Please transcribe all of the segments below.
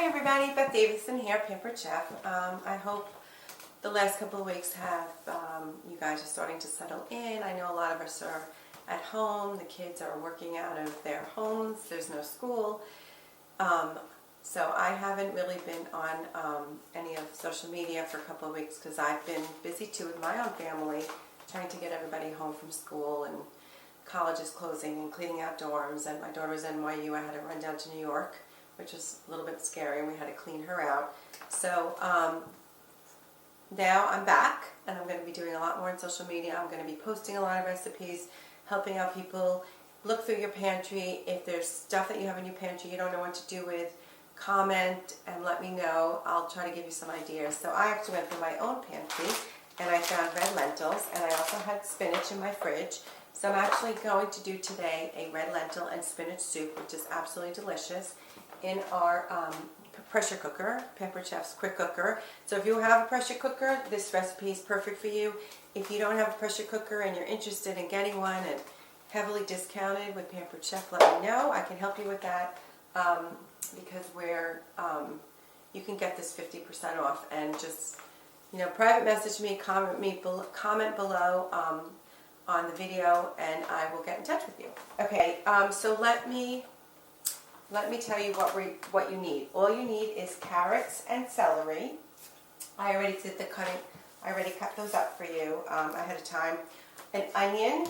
Hi everybody, Beth Davidson here, Pampered Chef. I hope the last couple of weeks have, you guys are starting to settle in. I know a lot of us are at home, the kids are working out of their homes, there's no school. So I haven't really been on any of social media for a couple of weeks because I've been busy too with my own family, trying to get everybody home from school, and college is closing and cleaning out dorms, and my daughter was in NYU. I had to run down to New York, which was a little bit scary, and we had to clean her out. So now I'm back, and I'm going to be doing a lot more on social media. I'm going to be posting a lot of recipes, helping out people. Look through your pantry. If there's stuff that you have in your pantry you don't know what to do with, comment and let me know. I'll try to give you some ideas. So I actually went through my own pantry, and I found red lentils, and I also had spinach in my fridge. So I'm actually going to do today a red lentil and spinach soup, which is absolutely delicious, in our pressure cooker, Pampered Chef's Quick Cooker. So if you have a pressure cooker, this recipe is perfect for you. If you don't have a pressure cooker and you're interested in getting one and heavily discounted with Pampered Chef, let me know. I can help you with that because you can get this 50% off, and just private message me, comment below on the video, and I will get in touch with you. Okay, so let me tell you what you need. All you need is carrots and celery. I already did the cutting. I already cut those up for you ahead of time. An onion,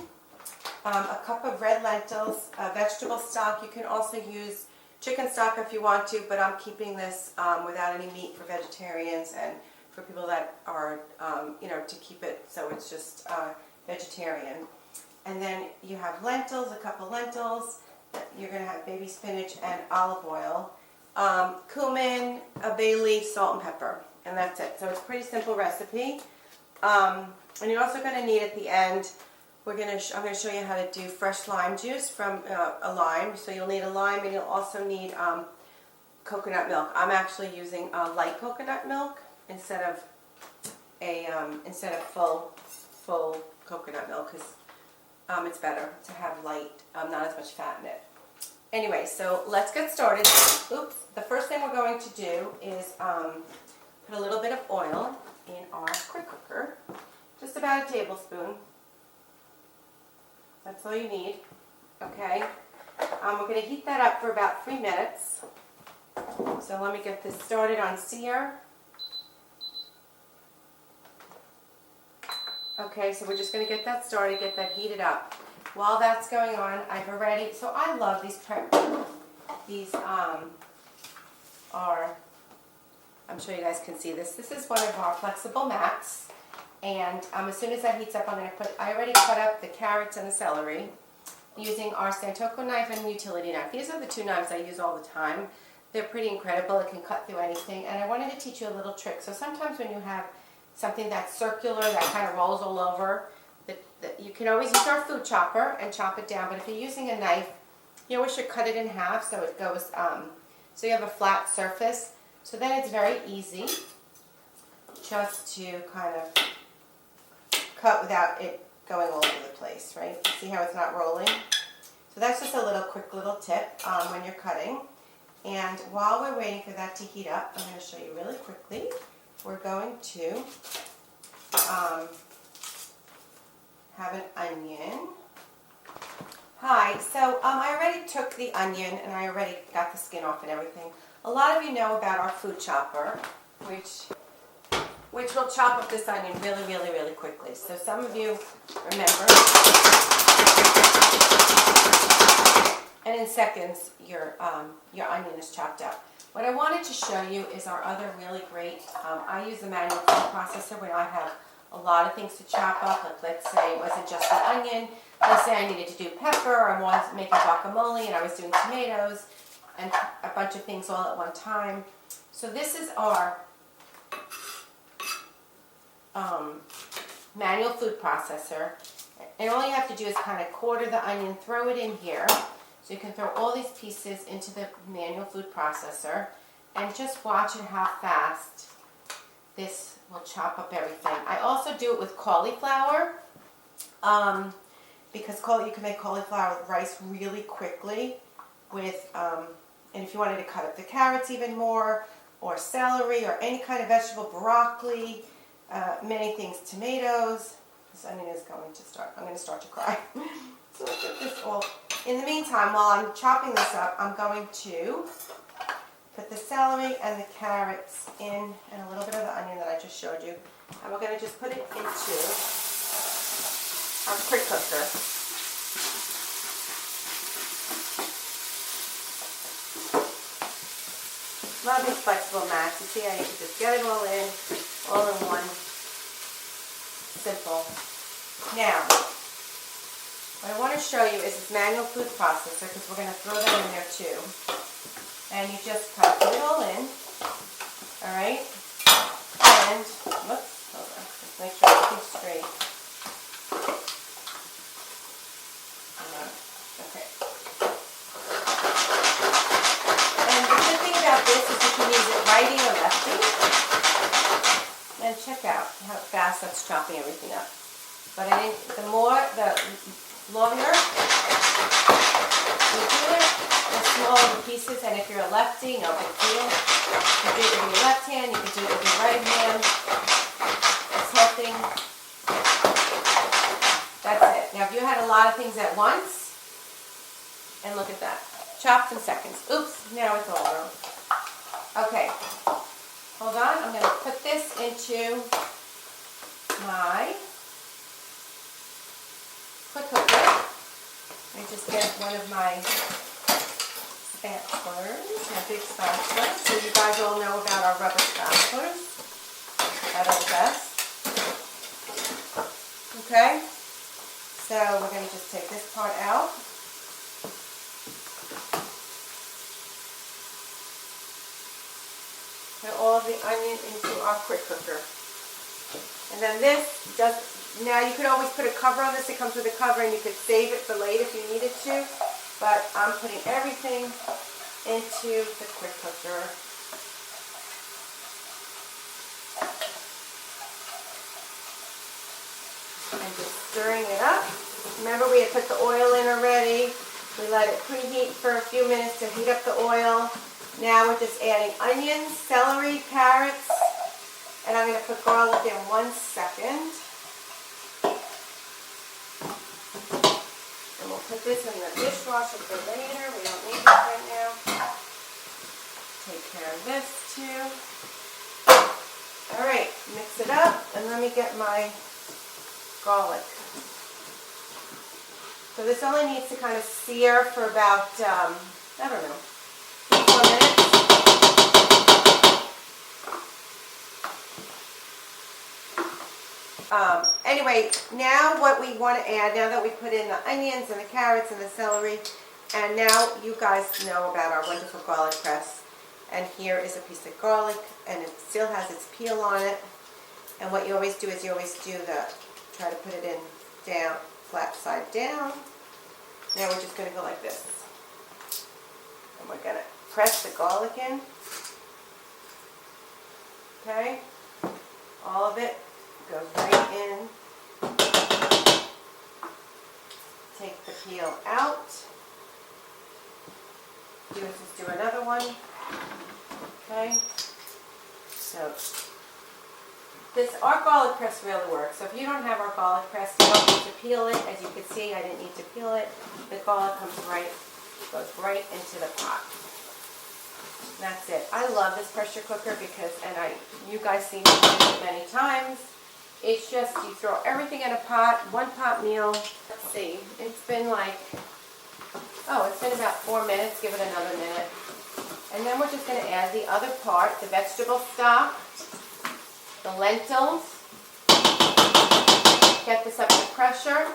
a cup of red lentils, vegetable stock. You can also use chicken stock if you want to, but I'm keeping this without any meat for vegetarians and for people that are, to keep it so it's just vegetarian. And then you have lentils, a cup of lentils. You're going to have baby spinach and olive oil, cumin, a bay leaf, salt and pepper, and that's it. So it's a pretty simple recipe. And you're also going to need at the end, I'm going to show you how to do fresh lime juice from a lime. So you'll need a lime, and you'll also need coconut milk. I'm actually using light coconut milk instead of full coconut milk, because it's better to have light, not as much fat in it. Anyway, so let's get started. Oops. The first thing we're going to do is put a little bit of oil in our quick cooker, just about a tablespoon. That's all you need. Okay. We're going to heat that up for about 3 minutes. So let me get this started on sear. Okay, so we're just going to get that started, get that heated up. While that's going on, so I love these I'm sure you guys can see this. This is one of our flexible mats, and as soon as that heats up, I already cut up the carrots and the celery using our Santoku knife and utility knife. These are the two knives I use all the time. They're pretty incredible. It can cut through anything, and I wanted to teach you a little trick. So sometimes when you have something that's circular, that kind of rolls all over, you can always use our food chopper and chop it down, but if you're using a knife, you always should cut it in half so it goes, so you have a flat surface. So then it's very easy just to kind of cut without it going all over the place, right? See how it's not rolling? So that's just a quick little tip when you're cutting. And while we're waiting for that to heat up, I'm going to show you really quickly. We're going to have an onion. Hi, so I already took the onion and I already got the skin off and everything. A lot of you know about our food chopper, which will chop up this onion really, really, really quickly. So some of you remember, and in seconds your onion is chopped up. What I wanted to show you is our other really great, I use the manual food processor when I have a lot of things to chop up. Like, let's say it wasn't just the onion. Let's say I needed to do pepper, or I was making guacamole and I was doing tomatoes and a bunch of things all at one time. So this is our manual food processor. And all you have to do is kind of quarter the onion, throw it in here. So you can throw all these pieces into the manual food processor and just watch how fast this will chop up everything. I also do it with cauliflower because you can make cauliflower with rice really quickly with And if you wanted to cut up the carrots even more, or celery, or any kind of vegetable, broccoli, many things, tomatoes. This onion is going to start, I'm going to start to cry. So let's get this all. In the meantime, while I'm chopping this up, I'm going to put the celery and the carrots in, and a little bit of the onion that I just showed you. And we're going to just put it into our quick cooker. Love these flexible mats. You see how you can just get it all in one. Simple. Now, what I want to show you is this manual food processor, because we're going to throw that in there too. And you just put it all in. Alright? And, whoops, hold on. Just make sure everything's straight. Okay. And the good thing about this is you can use it righty or lefty. And check out how fast that's chopping everything up. But I think the longer you do it, the smaller the pieces. And if you're a lefty, no big deal. You do it with your left hand, you can do it with your right hand. It's helping. That's it. Now, if you had a lot of things at once, and look at that, chopped in seconds. Oops, now it's all wrong. Okay. Hold on, I'm going to put this into my quick cooker. Let me just get one of my spatulas, my big spatulas. So you guys all know about our rubber spatulas that are the best. Okay, so we're going to just take this part out. Put all of the onion into our quick cooker. And then now you could always put a cover on this. It comes with a cover and you could save it for later if you needed to. But I'm putting everything into the quick cooker. And just stirring it up. Remember, we had put the oil in already. We let it preheat for a few minutes to heat up the oil. Now we're just adding onions, celery, carrots, and I'm going to put garlic in 1 second. And we'll put this in the dishwasher for later. We don't need it right now. Take care of this too. Alright, mix it up, and let me get my garlic. So this only needs to kind of sear for about, I don't know, 4 minutes. Anyway, now what we want to add, now that we put in the onions and the carrots and the celery, and now you guys know about our wonderful garlic press. And here is a piece of garlic, and it still has its peel on it. And what you always do is try to put it in down, flat side down. Now we're just going to go like this. And we're going to press the garlic in. Okay? All of it goes right in. Take the peel out. Just do another one. Okay? So, our garlic press really works. So if you don't have our garlic press, you don't need to peel it. As you can see, I didn't need to peel it. The garlic goes right into the pot. That's it. I love this pressure cooker because, you guys see me use it many times. It's just, you throw everything in a pot, one pot meal. Let's see, it's been about 4 minutes. Give it another minute. And then we're just going to add the other part, the vegetable stock, the lentils. Get this up to pressure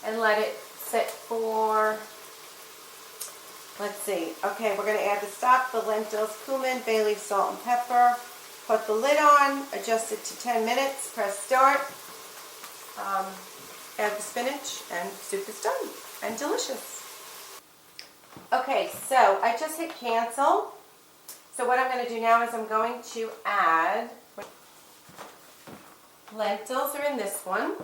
and let it sit for, let's see. Okay, we're going to add the stock, the lentils, cumin, bay leaf, salt, and pepper. Put the lid on, adjust it to 10 minutes, press start, add the spinach, and soup is done and delicious. Okay, so I just hit cancel. So what I'm going to do now is I'm going to add, lentils are in this one. I'm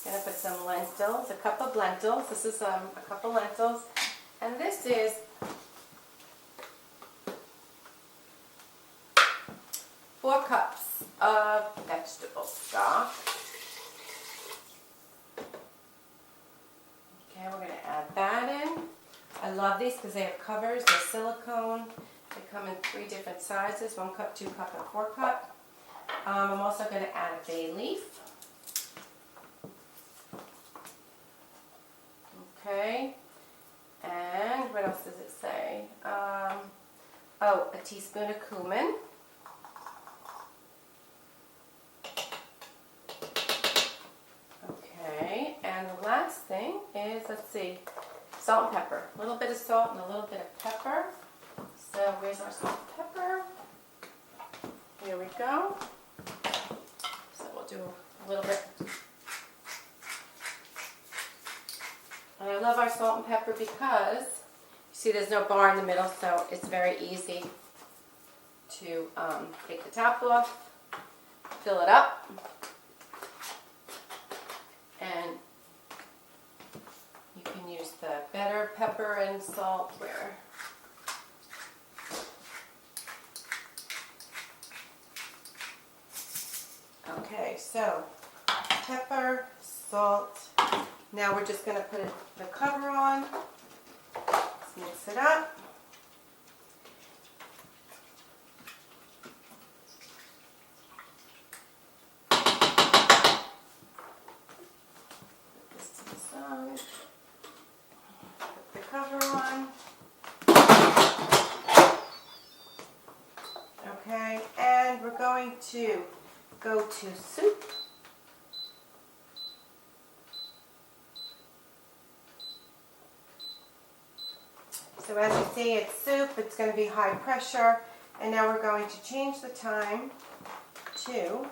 going to put some lentils, a cup of lentils. This is a cup of lentils. And this is 4 cups of vegetable stock. Okay, we're going to add that in. I love these because they have covers, they're silicone. They come in 3 different sizes, 1 cup, 2 cup, and 4 cup. I'm also going to add a bay leaf. Okay, and what else does it say? Oh, a teaspoon of cumin. Okay, and the last thing is, let's see, salt and pepper. A little bit of salt and a little bit of pepper. So where's our salt and pepper? Here we go. So we'll do a little bit. And I love our salt and pepper because, you see there's no bar in the middle, so it's very easy to take the top off, fill it up, and you can use the better pepper and salt where. Okay, so pepper, salt. Now we're just going to put the cover on. Let's mix it up. Put this to the side. Put the cover on. Okay, and we're going to go to soup. So as you see, it's soup, it's going to be high pressure, and now we're going to change the time to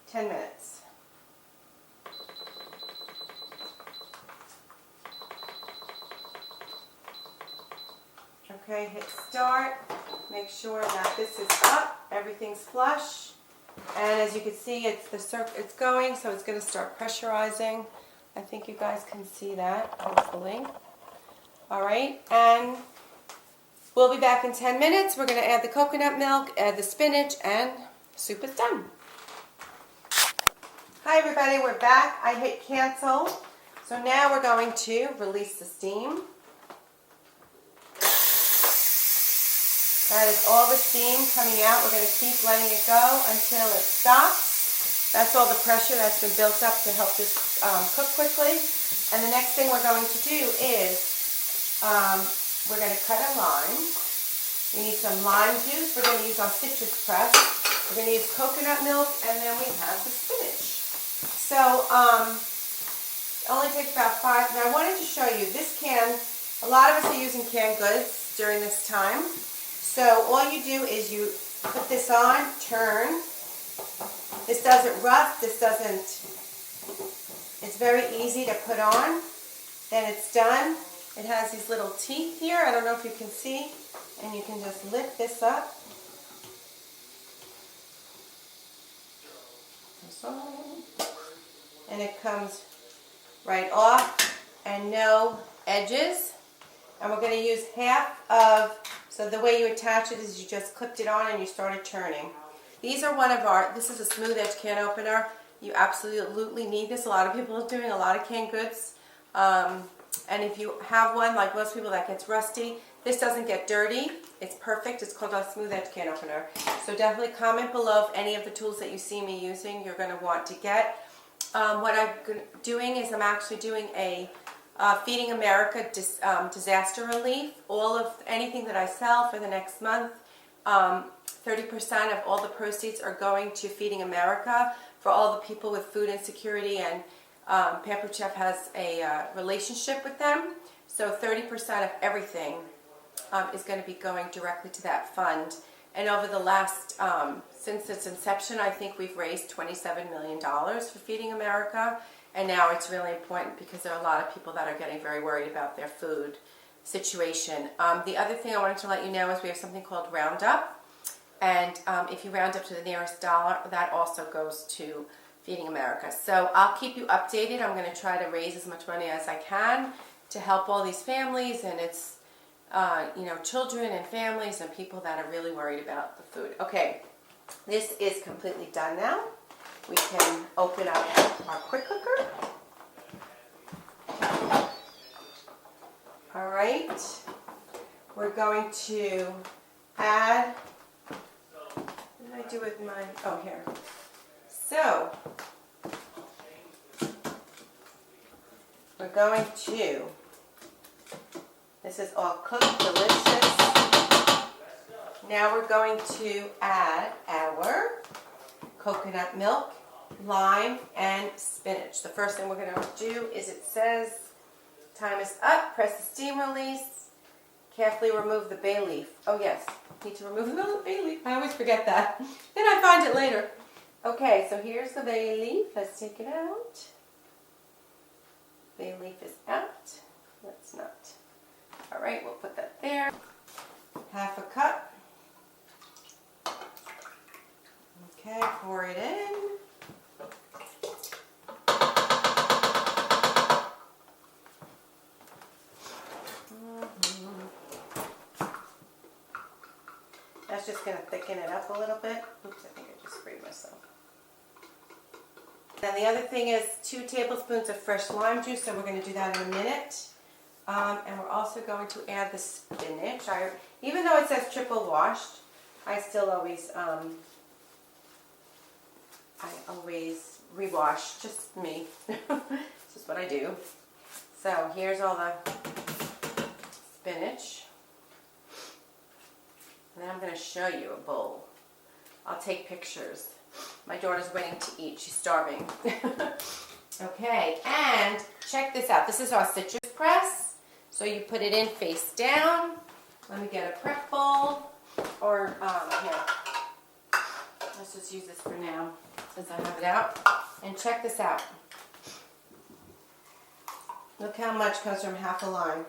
10 minutes. Okay, hit start, make sure that this is up, everything's flush, and as you can see, it's going, so it's going to start pressurizing. I think you guys can see that, hopefully. Alright, and we'll be back in 10 minutes. We're going to add the coconut milk, add the spinach, and soup is done. Hi everybody, we're back. I hit cancel. So now we're going to release the steam. That is all the steam coming out. We're going to keep letting it go until it stops. That's all the pressure that's been built up to help this cook quickly. And the next thing we're going to do is we're going to cut a lime. We need some lime juice. We're going to use our citrus press. We're going to use coconut milk, and then we have the spinach. So it only takes about 5. Now I wanted to show you this can. A lot of us are using canned goods during this time. So all you do is you put this on, turn. This doesn't rust. This doesn't. It's very easy to put on. Then it's done. It has these little teeth here. I don't know if you can see. And you can just lift this up. And it comes right off. And no edges. And we're going to use half of, so the way you attach it is you just clipped it on and you started turning. These are this is a smooth edge can opener. You absolutely need this. A lot of people are doing a lot of canned goods. And if you have one, like most people, that gets rusty, this doesn't get dirty. It's perfect. It's called a smooth edge can opener. So definitely comment below if any of the tools that you see me using you're going to want to get. What I'm doing is I'm actually doing a Feeding America disaster relief. Anything that I sell for the next month, 30% of all the proceeds are going to Feeding America for all the people with food insecurity, and Pampered Chef has a relationship with them. So 30% of everything is going to be going directly to that fund. And over the last, since its inception, I think we've raised $27 million for Feeding America. And now it's really important because there are a lot of people that are getting very worried about their food situation. The other thing I wanted to let you know is we have something called Roundup. And if you round up to the nearest dollar, that also goes to Feeding America. So I'll keep you updated. I'm going to try to raise as much money as I can to help all these families, and it's children and families and people that are really worried about the food. Okay, This is completely done now. We can open up our quick cooker. All right. We're going to add, what did I do with mine? Oh, here. So, we're going to, this is all cooked, delicious. Now we're going to add our coconut milk, lime, and spinach. The first thing we're going to do is it says, time is up, press the steam release, carefully remove the bay leaf. Oh yes, need to remove the bay leaf. I always forget that. Then I find it later. Okay, so here's the bay leaf. Let's take it out. Bay leaf is out. Let's not. All right, we'll put that there. Half a cup. Okay, pour it in. That's just going to thicken it up a little bit. Oops, I think I just sprayed myself. Then the other thing is 2 tablespoons of fresh lime juice, so we're going to do that in a minute. And we're also going to add the spinach. Even though it says triple washed, I still always rewash, just me. It's just what I do. So here's all the spinach. And then I'm going to show you a bowl. I'll take pictures. My daughter's waiting to eat. She's starving. Okay, and check this out. This is our citrus press. So you put it in face down. Let me get a prep bowl. Or, here. Let's just use this for now since I have it out. And check this out. Look how much comes from half a lime.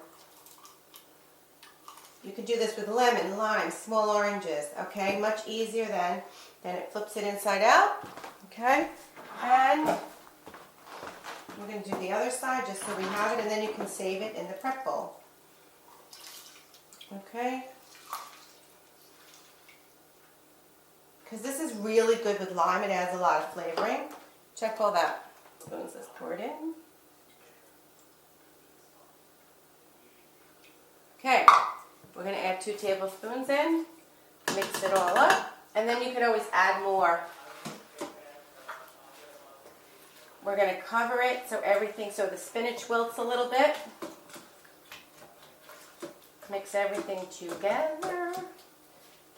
You can do this with lemon, lime, small oranges, okay? Much easier then it flips it inside out, okay? And we're going to do the other side just so we have it, and then you can save it in the prep bowl. Okay? Because this is really good with lime. It adds a lot of flavoring. Check all that. Spoons, let's pour it in. Okay. We're going to add 2 tablespoons in, mix it all up, and then you can always add more. We're going to cover it so the spinach wilts a little bit. Mix everything together.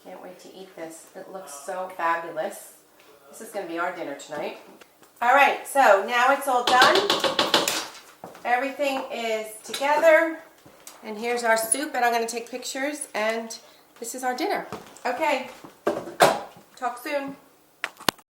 Can't wait to eat this. It looks so fabulous. This is going to be our dinner tonight. All right, so now it's all done. Everything is together. And here's our soup, and I'm going to take pictures, and this is our dinner. Okay, talk soon.